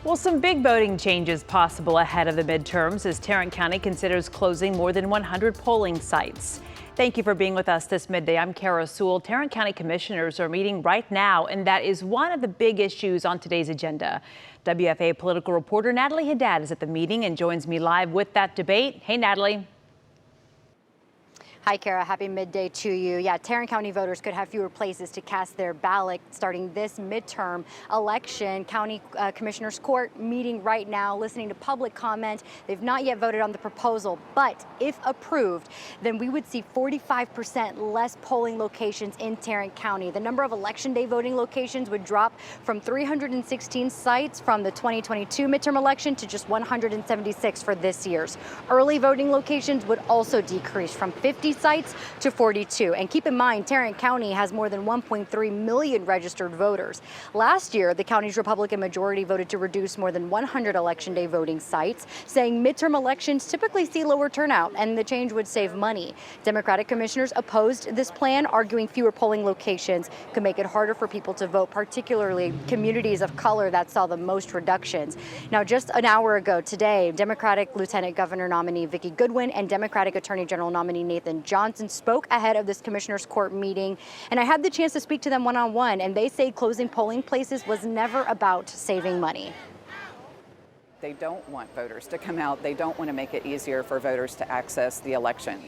Well, some big voting changes possible ahead of the midterms as Tarrant County considers closing more than 100 polling sites. Thank you for being with us this midday. I'm Kara Sewell. Tarrant County commissioners are meeting right now, and that is one of the big issues on today's agenda. WFA political reporter Natalie Haddad is at the meeting and joins me live with that debate. Hey, Natalie. Hi, Kara. Happy midday to you. Yeah, Tarrant County voters could have fewer places to cast their ballot starting this midterm election. County Commissioners Court meeting right now, listening to public comment. They've not yet voted on the proposal, but if approved, then we would see 45% less polling locations in Tarrant County. The number of election day voting locations would drop from 316 sites from the 2022 midterm election to just 176 for this year's. Early voting locations would also decrease from 50 sites to 42. And keep in mind, Tarrant County has more than 1.3 million registered voters. Last year, the county's Republican majority voted to reduce more than 100 election day voting sites, saying midterm elections typically see lower turnout and the change would save money. Democratic commissioners opposed this plan, arguing fewer polling locations could make it harder for people to vote, particularly communities of color that saw the most reductions. Now, just an hour ago today, Democratic Lieutenant Governor nominee Vicki Goodwin and Democratic Attorney General nominee Nathan Johnson spoke ahead of this Commissioners Court meeting, and I had the chance to speak to them one-on-one, and they say closing polling places was never about saving money. They don't want voters to come out. They don't want to make it easier for voters to access the election.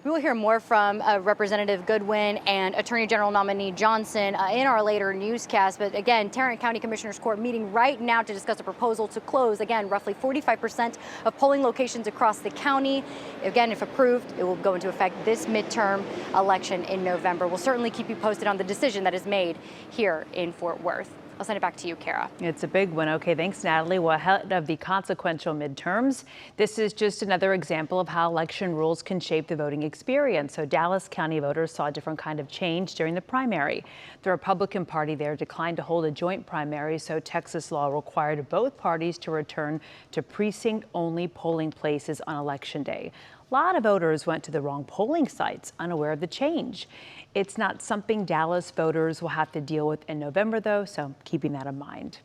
We will hear more from Representative Goodwin and Attorney General nominee Johnson in our later newscast. But again, Tarrant County Commissioners Court meeting right now to discuss a proposal to close, again, roughly 45% of polling locations across the county. Again, if approved, it will go into effect this midterm election in November. We'll certainly keep you posted on the decision that is made here in Fort Worth. I'll send it back to you, Kara. It's a big one. Okay, thanks, Natalie. Well, ahead of the consequential midterms, this is just another example of how election rules can shape the voting experience. So Dallas County voters saw a different kind of change during the primary. The Republican Party there declined to hold a joint primary, so Texas law required both parties to return to precinct-only polling places on Election Day. A lot of voters went to the wrong polling sites, unaware of the change. It's not something Dallas voters will have to deal with in November, though, so keeping that in mind.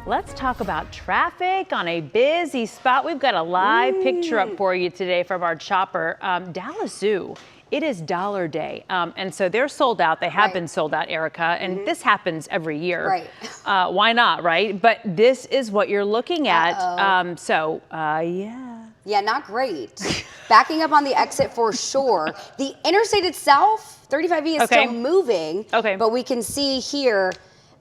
Let's talk about traffic on a busy spot. We've got a live picture up for you today from our chopper. Dallas Zoo. It is Dollar Day, and so they're sold out. They have been sold out, Erica, and this happens every year. Right. Why not, right? But this is what you're looking at. Yeah, not great. Backing up on the exit for sure. The interstate itself, 35E is still moving, but we can see here,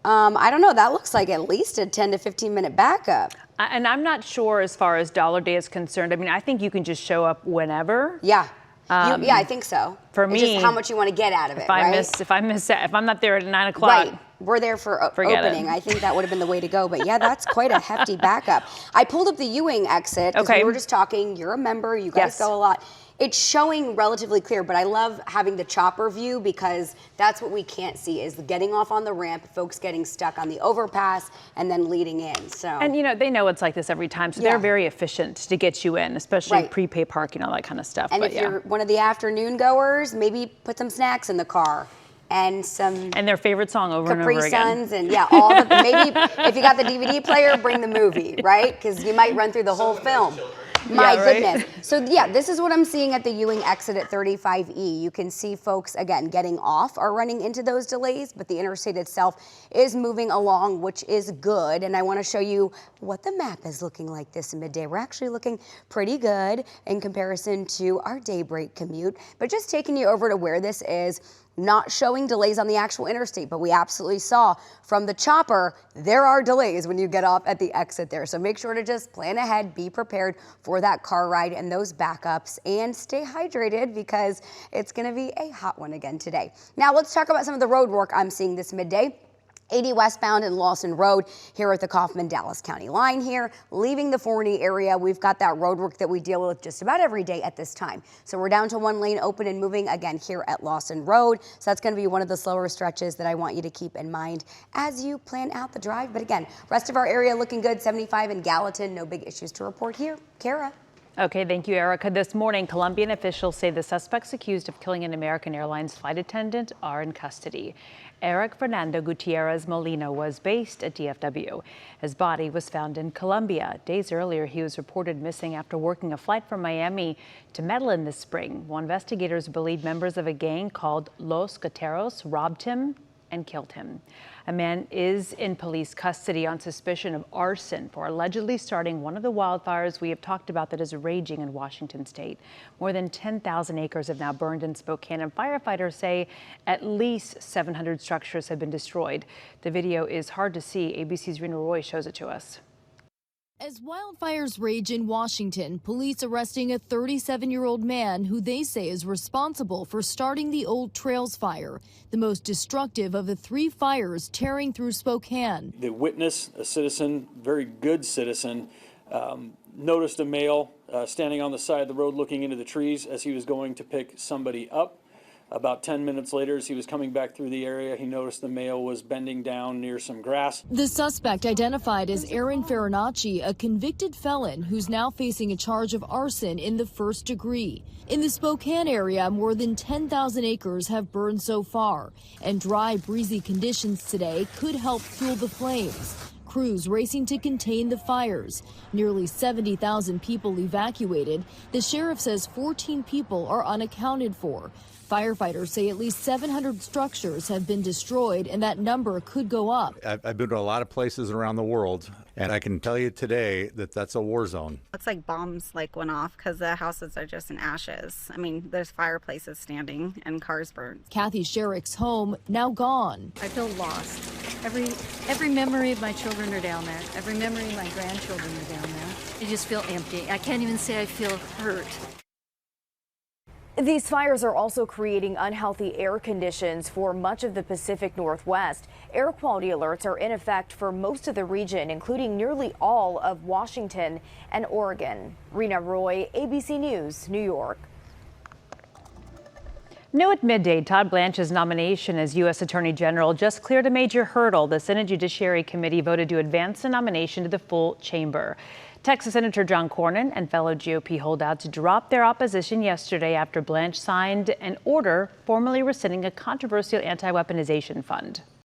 I don't know, that looks like at least a 10 to 15 minute backup. And I'm not sure as far as Dollar Day is concerned. I mean, I think you can just show up whenever. Yeah. Yeah, I think so. For it's me, just how much you want to get out of it, if I'm not there at 9 o'clock. Right. We're there for opening. I think that would have been the way to go. But yeah, that's quite a hefty backup. I pulled up the Ewing exit because we were just talking. You're a member. You guys go a lot. It's showing relatively clear, but I love having the chopper view because that's what we can't see is getting off on the ramp, folks getting stuck on the overpass and then leading in. So and you know, they know it's like this every time, so they're very efficient to get you in, especially prepay parking, all that kind of stuff. And if you're one of the afternoon goers, maybe put some snacks in the car. And their favorite song over and over again. Capri Suns and all the, maybe if you got the DVD player, bring the movie, right? Because you might run through the whole film. My goodness. So yeah, this is what I'm seeing at the Ewing exit at 35E. You can see folks, again, getting off or running into those delays, but the interstate itself is moving along, which is good. And I want to show you what the map is looking like this midday. We're actually looking pretty good in comparison to our daybreak commute, but just taking you over to where this is. Not showing delays on the actual interstate, but we absolutely saw from the chopper, there are delays when you get off at the exit there. So make sure to just plan ahead, be prepared for that car ride and those backups, and stay hydrated because it's gonna be a hot one again today. Now let's talk about some of the road work I'm seeing this midday. 80 westbound and Lawson Road here at the Kaufman-Dallas County line here. Leaving the Forney area, we've got that road work that we deal with just about every day at this time. So we're down to one lane open and moving again here at Lawson Road. So that's going to be one of the slower stretches that I want you to keep in mind as you plan out the drive. But again, rest of our area looking good. 75 in Gallatin, no big issues to report here. Kara. Okay, thank you, Erica. This morning, Colombian officials say the suspects accused of killing an American Airlines flight attendant are in custody. Eric Fernando Gutierrez Molina was based at DFW. His body was found in Colombia. Days earlier, he was reported missing after working a flight from Miami to Medellin this spring. Well, investigators believe members of a gang called Los Gateros robbed him and killed him. A man is in police custody on suspicion of arson for allegedly starting one of the wildfires we have talked about that is raging in Washington state. More than 10,000 acres have now burned in Spokane, and firefighters say at least 700 structures have been destroyed. The video is hard to see. ABC's Rena Roy shows it to us. As wildfires rage in Washington, police arresting a 37-year-old man who they say is responsible for starting the Old Trails fire, the most destructive of the 3 fires tearing through Spokane. The witness, a citizen, very good citizen, noticed a male standing on the side of the road looking into the trees as he was going to pick somebody up. About 10 minutes later, as he was coming back through the area, he noticed the male was bending down near some grass. The suspect, identified as Aaron Farinacci, a convicted felon who's now facing a charge of arson in the 1st degree. In the Spokane area, more than 10,000 acres have burned so far, and dry, breezy conditions today could help fuel the flames. Crews racing to contain the fires. Nearly 70,000 people evacuated. The sheriff says 14 people are unaccounted for. Firefighters say at least 700 structures have been destroyed, and that number could go up. I've been to a lot of places around the world, and I can tell you today that that's a war zone. Looks like bombs went off because the houses are just in ashes. I mean, there's fireplaces standing and cars burned. Kathy Sherrick's home now gone. I feel lost. Every memory of my children are down there. Every memory of my grandchildren are down there. I just feel empty. I can't even say I feel hurt. These fires are also creating unhealthy air conditions for much of the Pacific Northwest. Air quality alerts are in effect for most of the region, including nearly all of Washington and Oregon. Rena Roy, ABC News, New York. New at midday, Todd Blanche's nomination as U.S. Attorney General just cleared a major hurdle. The Senate Judiciary Committee voted to advance the nomination to the full chamber. Texas Senator John Cornyn and fellow GOP holdouts dropped their opposition yesterday after Blanche signed an order formally rescinding a controversial anti-weaponization fund.